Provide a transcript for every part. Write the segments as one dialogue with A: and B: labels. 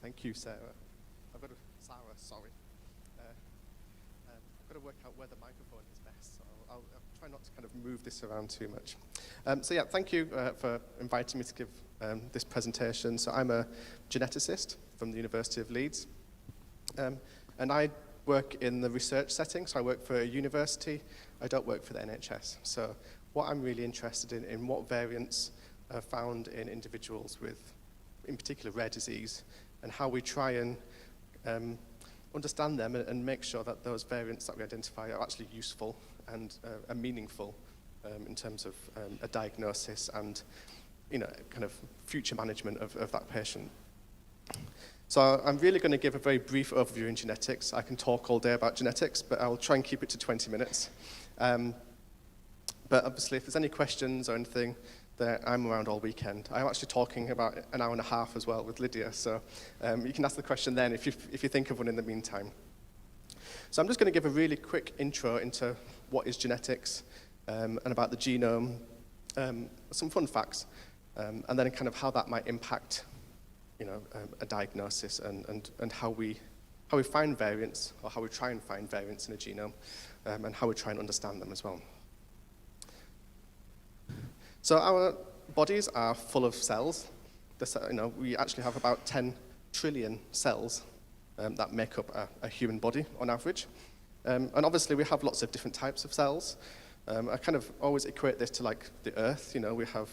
A: Thank you, Sarah. Sorry. I've got to work out where the microphone is best, so I'll try not to kind of move this around too much. Thank you for inviting me to give this presentation. So I'm a geneticist from the University of Leeds, and I work in the research setting, so I work for a university. I don't work for the NHS. So what I'm really interested in what variants are found in individuals with, in particular, rare disease, and how we try and understand them and make sure that those variants that we identify are actually useful and are meaningful in terms of a diagnosis and, kind of future management of that patient. So I'm really going to give a very brief overview in genetics. I can talk all day about genetics, but I'll try and keep it to 20 minutes. But obviously, if there's any questions or anything, I'm around all weekend. I'm actually talking about an hour and a half as well with Lydia, so you can ask the question then if you think of one in the meantime. So I'm just going to give a really quick intro into what is genetics and about the genome, some fun facts, and then kind of how that might impact, a diagnosis and how we find variants, or how we try and find variants in a genome, and how we try and understand them as well. So our bodies are full of cells. We actually have about 10 trillion cells that make up a human body on average. And obviously we have lots of different types of cells. I kind of always equate this to like the Earth. We have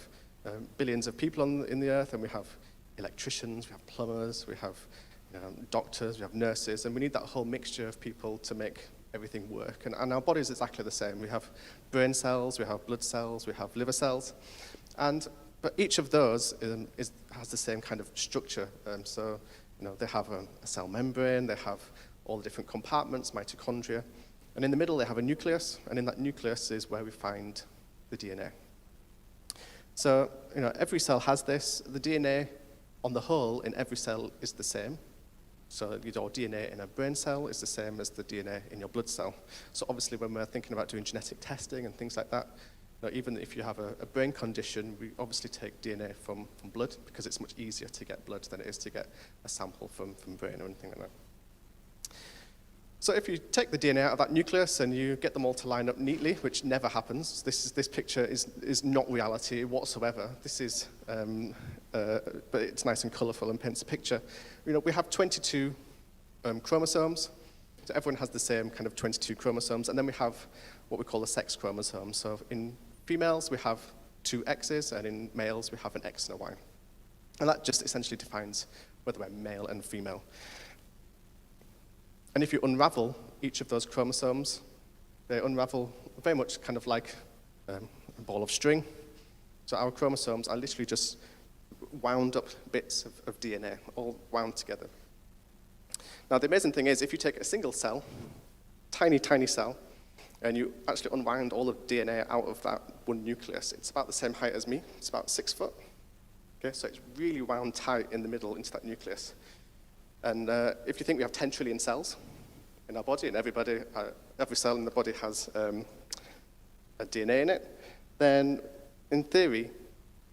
A: billions of people in the Earth, and we have electricians, we have plumbers, we have doctors, we have nurses, and we need that whole mixture of people to make everything work. And our body is exactly the same. We have brain cells, we have blood cells, we have liver cells. But each of those has the same kind of structure. They have a cell membrane, they have all the different compartments, mitochondria. And in the middle, they have a nucleus. And in that nucleus is where we find the DNA. So, every cell has this. The DNA on the whole in every cell is the same. So your DNA in a brain cell is the same as the DNA in your blood cell. So obviously when we're thinking about doing genetic testing and things like that, even if you have a brain condition, we obviously take DNA from blood because it's much easier to get blood than it is to get a sample from brain or anything like that. So if you take the DNA out of that nucleus and you get them all to line up neatly, which never happens, this picture is not reality whatsoever. This is, but it's nice and colourful and paints a picture. We have 22 chromosomes. So everyone has the same kind of 22 chromosomes, and then we have what we call a sex chromosome. So in females, we have 2 X's, and in males, we have an X and a Y. And that just essentially defines whether we're male and female. And if you unravel each of those chromosomes, they unravel very much kind of like a ball of string. So our chromosomes are literally just wound up bits of DNA, all wound together. Now, the amazing thing is, if you take a single cell, tiny, tiny cell, and you actually unwind all of DNA out of that one nucleus, it's about the same height as me. It's about 6 foot. Okay, so it's really wound tight in the middle into that nucleus. And if you think we have 10 trillion cells in our body, and every cell in the body has a DNA in it, then in theory,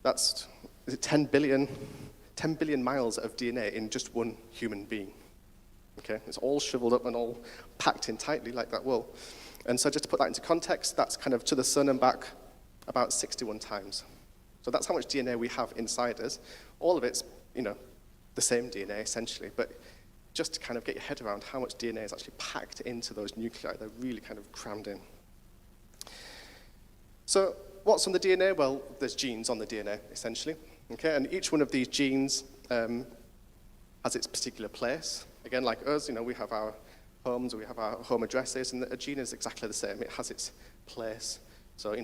A: that's 10 billion miles of DNA in just one human being. Okay, it's all shriveled up and all packed in tightly like that wool. And so just to put that into context, that's kind of to the sun and back about 61 times. So that's how much DNA we have inside us. All of it's, the same DNA essentially, but just to kind of get your head around how much DNA is actually packed into those nuclei, they're really kind of crammed in. So what's on the DNA? Well, there's genes on the DNA essentially, okay, and each one of these genes has its particular place. Again, like us, we have our homes, we have our home addresses, and a gene is exactly the same. It has its place. So,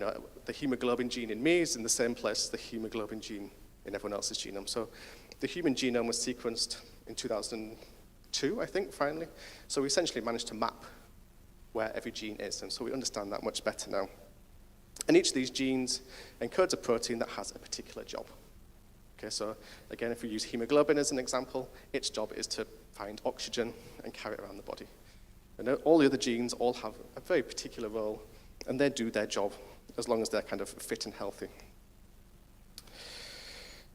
A: the hemoglobin gene in me is in the same place as the hemoglobin gene in everyone else's genome. So the human genome was sequenced in 2002, I think, finally. So we essentially managed to map where every gene is, and so we understand that much better now. And each of these genes encodes a protein that has a particular job. Okay, so again, if we use hemoglobin as an example, its job is to find oxygen and carry it around the body. And all the other genes all have a very particular role, and they do their job as long as they're kind of fit and healthy.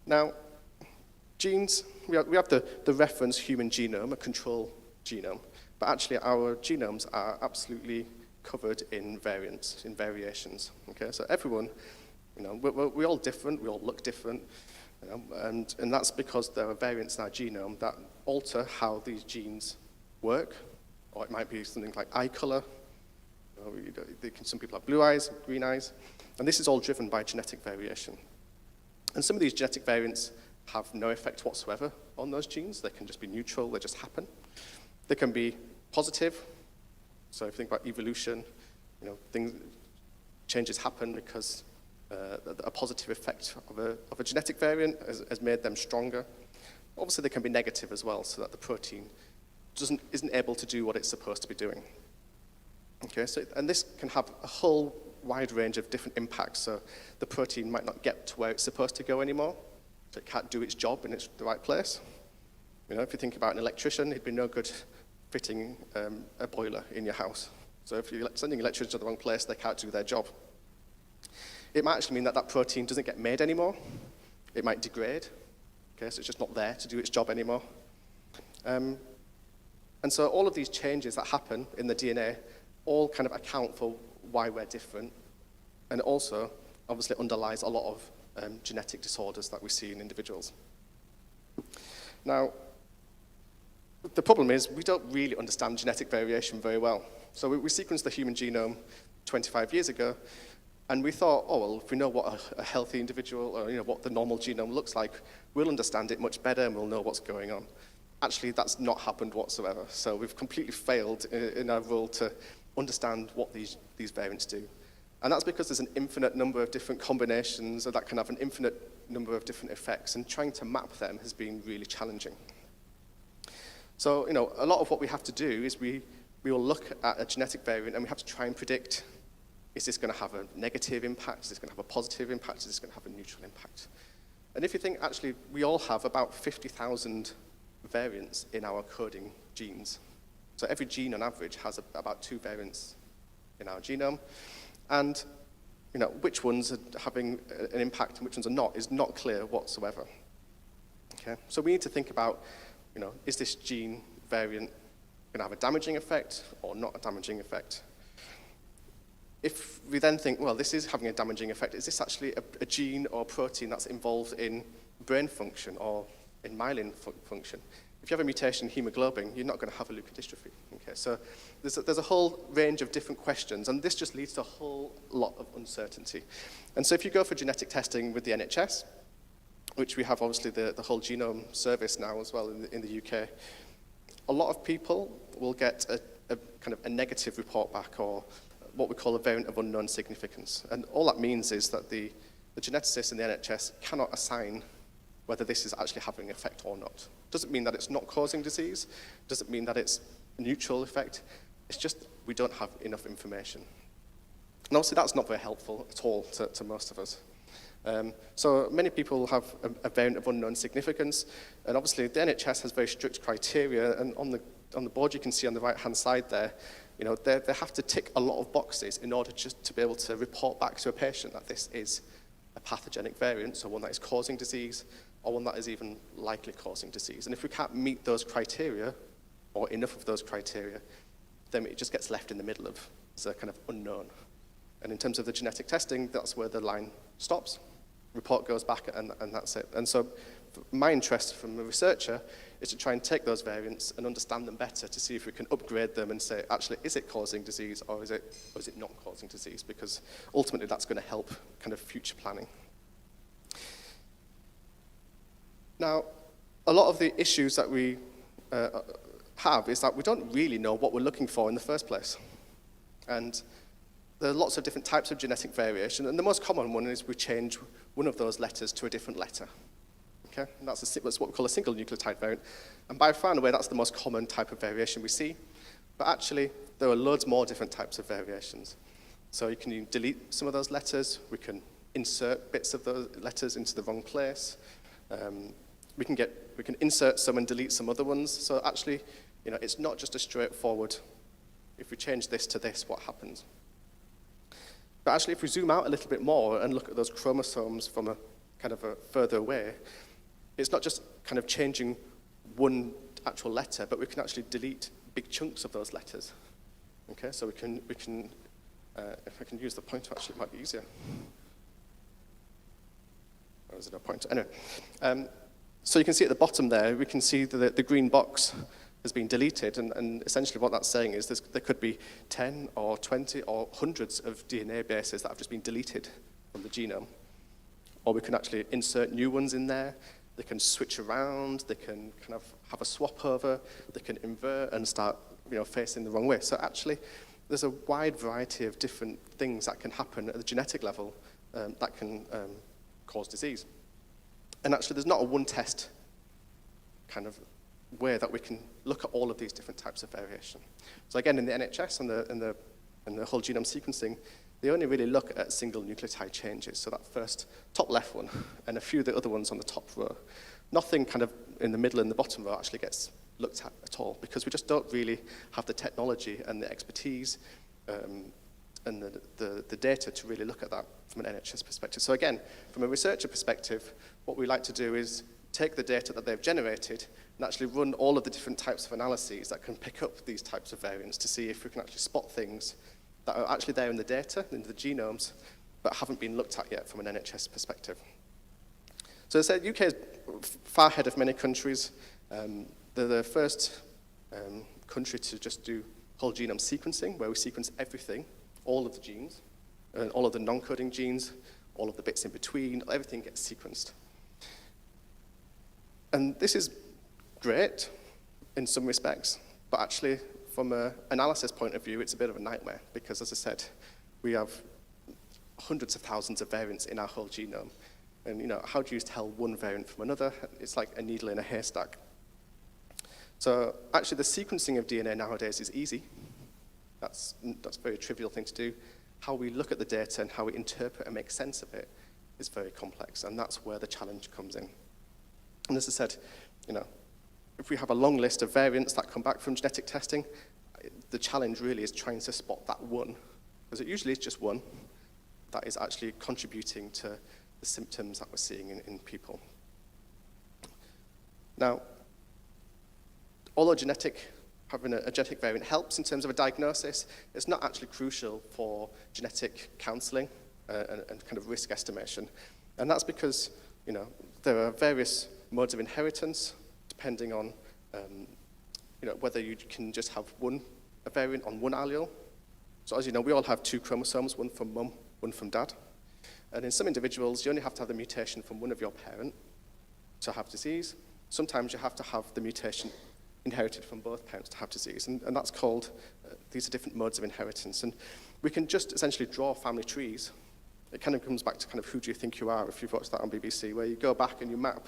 A: Now, Genes, we have the reference human genome, a control genome, but actually our genomes are absolutely covered in variants, in variations. Okay, so everyone, we're all different, we all look different, and that's because there are variants in our genome that alter how these genes work, or it might be something like eye color. Some people have blue eyes, green eyes, and this is all driven by genetic variation. And some of these genetic variants have no effect whatsoever on those genes. They can just be neutral, they just happen. They can be positive. So if you think about evolution, changes happen because a positive effect of a genetic variant has made them stronger. Obviously, they can be negative as well, so that the protein isn't able to do what it's supposed to be doing. Okay, and this can have a whole wide range of different impacts. So the protein might not get to where it's supposed to go anymore, so it can't do its job in the right place. If you think about an electrician, it'd be no good fitting a boiler in your house. So if you're sending electricians to the wrong place, they can't do their job. It might actually mean that protein doesn't get made anymore. It might degrade. Okay, so it's just not there to do its job anymore. And so all of these changes that happen in the DNA all kind of account for why we're different, and also obviously underlies a lot of genetic disorders that we see in individuals. Now, the problem is we don't really understand genetic variation very well. So we sequenced the human genome 25 years ago, and we thought, oh, well, if we know what a healthy individual, or what the normal genome looks like, we'll understand it much better and we'll know what's going on. Actually, that's not happened whatsoever. So we've completely failed in our role to understand what these variants do. And that's because there's an infinite number of different combinations that can have an infinite number of different effects, and trying to map them has been really challenging. So, a lot of what we have to do is we will look at a genetic variant and we have to try and predict, is this going to have a negative impact? Is this going to have a positive impact? Is this going to have a neutral impact? And if you think, actually, we all have about 50,000 variants in our coding genes. So every gene, on average, has about 2 variants in our genome. And which ones are having an impact and which ones are not is not clear whatsoever. Okay? So we need to think about, is this gene variant going to have a damaging effect or not a damaging effect? If we then think, well, this is having a damaging effect, is this actually a gene or a protein that's involved in brain function or in myelin function? If you have a mutation in hemoglobin, you're not going to have a leukodystrophy. Okay, so there's a whole range of different questions, and this just leads to a whole lot of uncertainty. And so if you go for genetic testing with the NHS, which we have obviously the whole genome service now as well in the UK, a lot of people will get a kind of a negative report back, or what we call a variant of unknown significance. And all that means is that the geneticists in the NHS cannot assign whether this is actually having an effect or not. Doesn't mean that it's not causing disease, doesn't mean that it's a neutral effect, it's just we don't have enough information. And obviously that's not very helpful at all to most of us. So many people have a variant of unknown significance, and obviously the NHS has very strict criteria, and on the board you can see on the right-hand side there, they have to tick a lot of boxes in order just to be able to report back to a patient that this is a pathogenic variant, so one that is causing disease, or one that is even likely causing disease. And if we can't meet those criteria, or enough of those criteria, then it just gets left in the middle of as a kind of unknown. And in terms of the genetic testing, that's where the line stops. Report goes back, and that's it. And so my interest from a researcher is to try and take those variants and understand them better to see if we can upgrade them and say, actually, is it causing disease, or is it not causing disease? Because ultimately that's going to help kind of future planning. Now, a lot of the issues that we have is that we don't really know what we're looking for in the first place. And there are lots of different types of genetic variation, and the most common one is we change one of those letters to a different letter. Okay? And that's what we call a single nucleotide variant. And by far and away, that's the most common type of variation we see. But actually, there are loads more different types of variations. So you can delete some of those letters, we can insert bits of those letters into the wrong place. We can insert some and delete some other ones. So actually, it's not just a straightforward, if we change this to this, what happens? But actually, if we zoom out a little bit more and look at those chromosomes from a kind of a further away, it's not just kind of changing one actual letter, but we can actually delete big chunks of those letters. Okay, so we can if I can use the pointer, actually, it might be easier. Or is it a pointer? Anyway, so you can see at the bottom there, we can see that the green box has been deleted, and essentially what that's saying is there could be 10 or 20 or hundreds of DNA bases that have just been deleted from the genome. Or we can actually insert new ones in there. They can switch around, they can kind of have a swap over, they can invert and start facing the wrong way. So actually, there's a wide variety of different things that can happen at the genetic level that can cause disease. And actually, there's not a one test kind of way that we can look at all of these different types of variation. So again, in the NHS and the whole genome sequencing, they only really look at single nucleotide changes, so that first top left one, and a few of the other ones on the top row. Nothing kind of in the middle and the bottom row actually gets looked at all, because we just don't really have the technology and the expertise and the data to really look at that from an NHS perspective. So again, from a researcher perspective, what we like to do is take the data that they've generated and actually run all of the different types of analyses that can pick up these types of variants to see if we can actually spot things that are actually there in the data, in the genomes, but haven't been looked at yet from an NHS perspective. So as I said, UK is far ahead of many countries. They're the first country to just do whole genome sequencing, where we sequence everything, all of the genes, and all of the non-coding genes, all of the bits in between, everything gets sequenced. And this is great in some respects, but actually from an analysis point of view, it's a bit of a nightmare because, as I said, we have hundreds of thousands of variants in our whole genome. And how do you tell one variant from another? It's like a needle in a haystack. So actually the sequencing of DNA nowadays is easy. That's a very trivial thing to do. How we look at the data and how we interpret and make sense of it is very complex, and that's where the challenge comes in. And as I said, if we have a long list of variants that come back from genetic testing, the challenge really is trying to spot that one, because it usually is just one that is actually contributing to the symptoms that we're seeing in people. Now, although having a genetic variant helps in terms of a diagnosis, it's not actually crucial for genetic counseling and kind of risk estimation. And that's because, there are various modes of inheritance, depending on whether you can just have a variant on one allele. So as you know, we all have two chromosomes, one from mum, one from dad. And in some individuals, you only have to have the mutation from one of your parents to have disease. Sometimes you have to have the mutation inherited from both parents to have disease. And that's called, these are different modes of inheritance. And we can just essentially draw family trees. It kind of comes back to kind of who do you think you are, if you've watched that on BBC, where you go back and you map,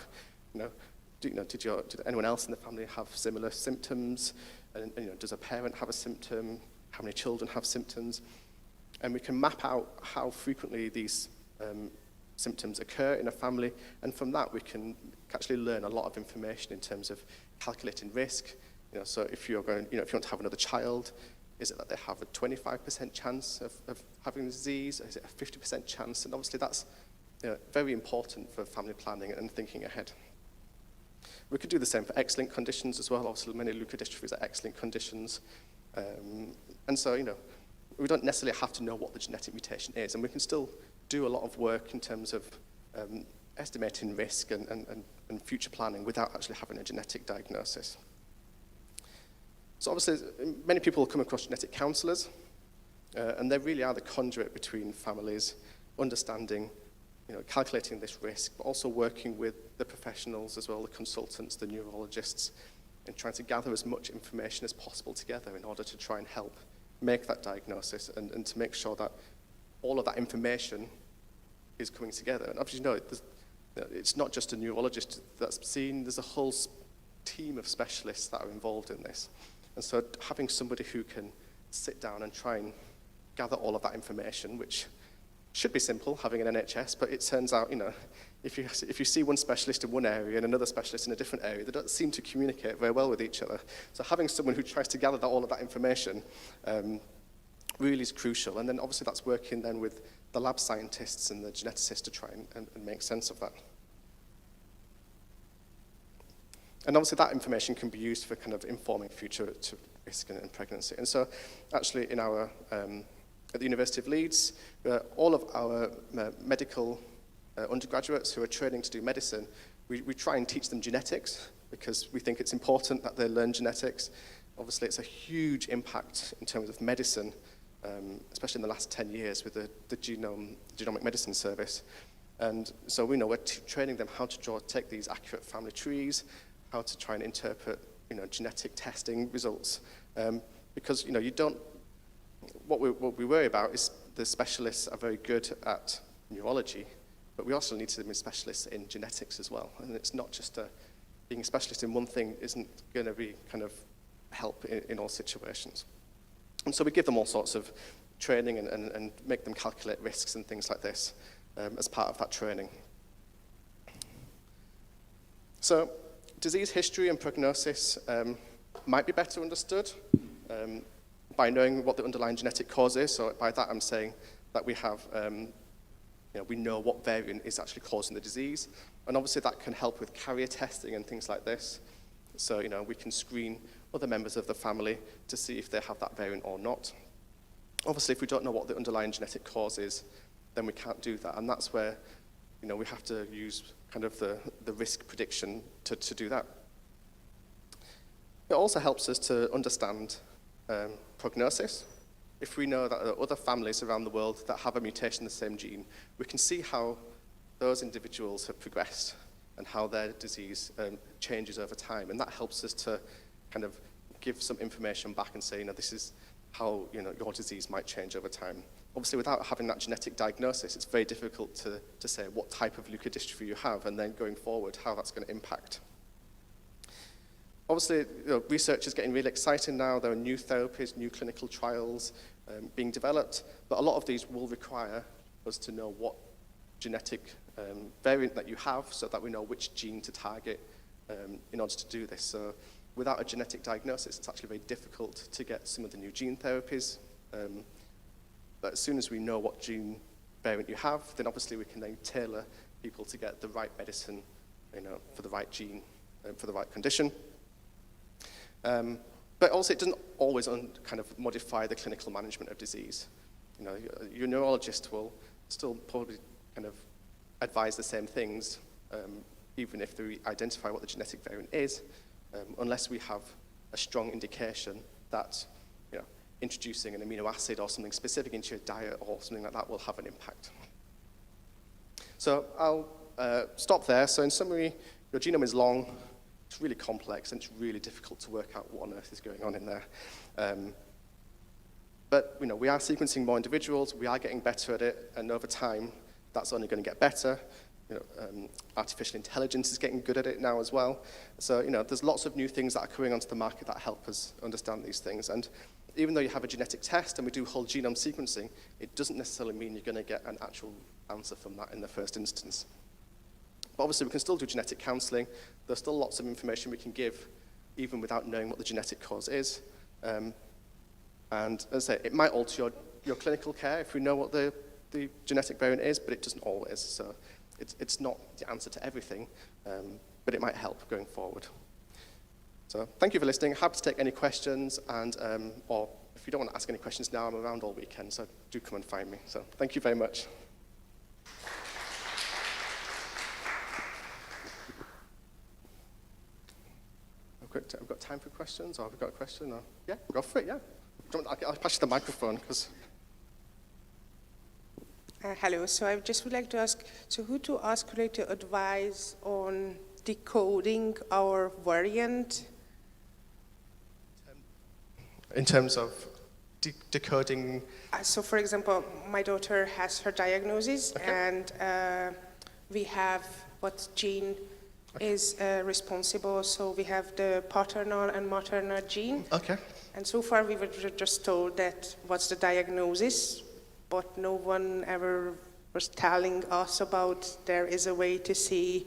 A: did anyone else in the family have similar symptoms? And does a parent have a symptom? How many children have symptoms? And we can map out how frequently these symptoms occur in a family, and from that we can actually learn a lot of information in terms of calculating risk. So if you're if you want to have another child, is it that they have a 25% chance of having the disease? Is it a 50% chance? And obviously that's very important for family planning and thinking ahead. We could do the same for X-linked conditions as well. Obviously, many leukodystrophies are X-linked conditions. And so, we don't necessarily have to know what the genetic mutation is, and we can still do a lot of work in terms of estimating risk and future planning without actually having a genetic diagnosis. So obviously, many people come across genetic counselors, and they really are the conduit between families, understanding, calculating this risk, but also working with the professionals as well, the consultants, the neurologists, and trying to gather as much information as possible together in order to try and help make that diagnosis and to make sure that all of that information is coming together. And obviously, it's not just a neurologist that's seen, there's a whole team of specialists that are involved in this. And so having somebody who can sit down and try and gather all of that information, which should be simple, having an NHS, but it turns out, if you see one specialist in one area and another specialist in a different area, they don't seem to communicate very well with each other. So having someone who tries to gather all of that information really is crucial. And then obviously that's working then with the lab scientists and the geneticists to try and make sense of that. And obviously that information can be used for kind of informing future risk in pregnancy. And so actually in our, at the University of Leeds, all of our medical undergraduates who are training to do medicine, we try and teach them genetics because we think it's important that they learn genetics. Obviously it's a huge impact in terms of medicine, especially in the last 10 years with the Genomic Medicine Service. And so we know we're training them how to take these accurate family trees, how to try and interpret, genetic testing results. Because, what we worry about is the specialists are very good at neurology, but we also need to be specialists in genetics as well. And it's not just being a specialist in one thing isn't going to be kind of help in all situations. And so we give them all sorts of training and make them calculate risks and things like this as part of that training. So disease history and prognosis might be better understood by knowing what the underlying genetic cause is. So by that I'm saying that we have, we know what variant is actually causing the disease. And obviously that can help with carrier testing and things like this. So, we can screen other members of the family to see if they have that variant or not. Obviously, if we don't know what the underlying genetic cause is, then we can't do that. And that's where, we have to use kind of the risk prediction to do that. It also helps us to understand prognosis. If we know that there are other families around the world that have a mutation in the same gene, we can see how those individuals have progressed and how their disease changes over time. And that helps us to kind of give some information back and say, this is how your disease might change over time. Obviously, without having that genetic diagnosis, it's very difficult to say what type of leukodystrophy you have and then going forward, how that's going to impact. Obviously, research is getting really exciting now. There are new therapies, new clinical trials being developed, but a lot of these will require us to know what genetic variant that you have so that we know which gene to target in order to do this. So without a genetic diagnosis, it's actually very difficult to get some of the new gene therapies. But as soon as we know what gene variant you have, then obviously we can then tailor people to get the right medicine for the right gene, for the right condition. But also it doesn't always kind of modify the clinical management of disease. Your neurologist will still probably kind of advise the same things, even if they identify what the genetic variant is, unless we have a strong indication that introducing an amino acid or something specific into your diet or something like that will have an impact. So I'll stop there. So in summary, your genome is long, it's really complex, and it's really difficult to work out what on earth is going on in there. But we are sequencing more individuals, we are getting better at it, and over time, that's only going to get better. Artificial intelligence is getting good at it now as well. So there's lots of new things that are coming onto the market that help us understand these things. And even though you have a genetic test and we do whole genome sequencing, it doesn't necessarily mean you're going to get an actual answer from that in the first instance. But obviously we can still do genetic counseling. There's still lots of information we can give even without knowing what the genetic cause is. And as I say, it might alter your clinical care if we know what the genetic variant is, but it doesn't always. So it's not the answer to everything, but it might help going forward. So thank you for listening. Happy to take any questions, and or if you don't want to ask any questions now, I'm around all weekend, so do come and find me. So thank you very much. I've got time for questions, or have we got a question? Or, yeah, go for it, yeah. I'll pass you the microphone, because...
B: Hello, so I just would like to ask, so who to ask to advise on decoding our variant?
A: In terms of decoding?
B: So for example, my daughter has her diagnosis,
A: okay.
B: And we have what gene is responsible. So we have the paternal and maternal gene.
A: Okay.
B: And so far we were just told that what's the diagnosis, but no one ever was telling us about there is a way to see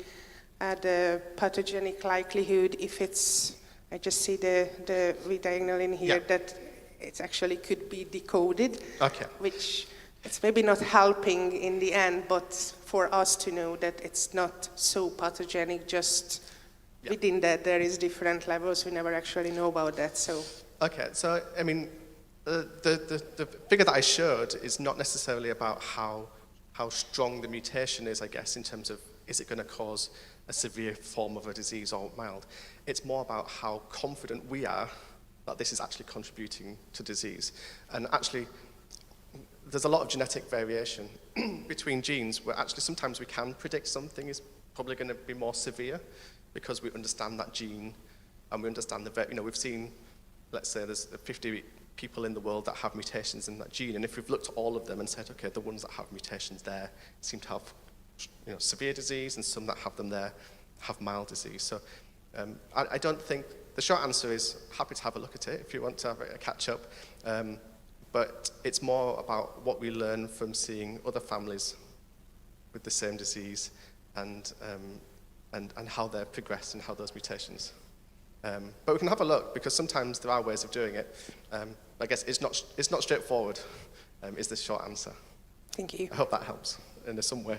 B: the pathogenic likelihood if it's, I just see the re-diagonal in here, yeah, that it actually could be decoded,
A: okay,
B: which it's maybe not helping in the end, but for us to know that it's not so pathogenic, just within that there is different levels. We never actually know about that. So
A: Okay, so I mean, the figure that I showed is not necessarily about how strong the mutation is, I guess, in terms of is it going to cause a severe form of a disease or mild. It's more about how confident we are that this is actually contributing to disease. And actually, there's a lot of genetic variation between genes where actually sometimes we can predict something is probably going to be more severe because we understand that gene and we understand we've seen, let's say there's 50 people in the world that have mutations in that gene, and if we've looked at all of them and said, okay, the ones that have mutations there seem to have severe disease, and some that have them there have mild disease. So I don't think, the short answer is happy to have a look at it if you want to have a catch up, but it's more about what we learn from seeing other families with the same disease and how they're progressed and how those mutations. But we can have a look, because sometimes there are ways of doing it. I guess it's not straightforward, is the short answer.
B: thank you.
A: I hope that helps in some way.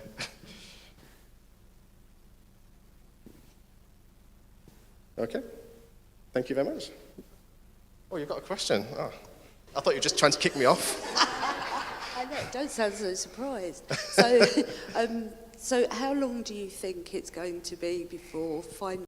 A: Okay, thank you very much. Oh, you've got a question. Oh, I thought you were just trying to kick me off.
C: I know, don't sound so surprised. So how long do you think it's going to be before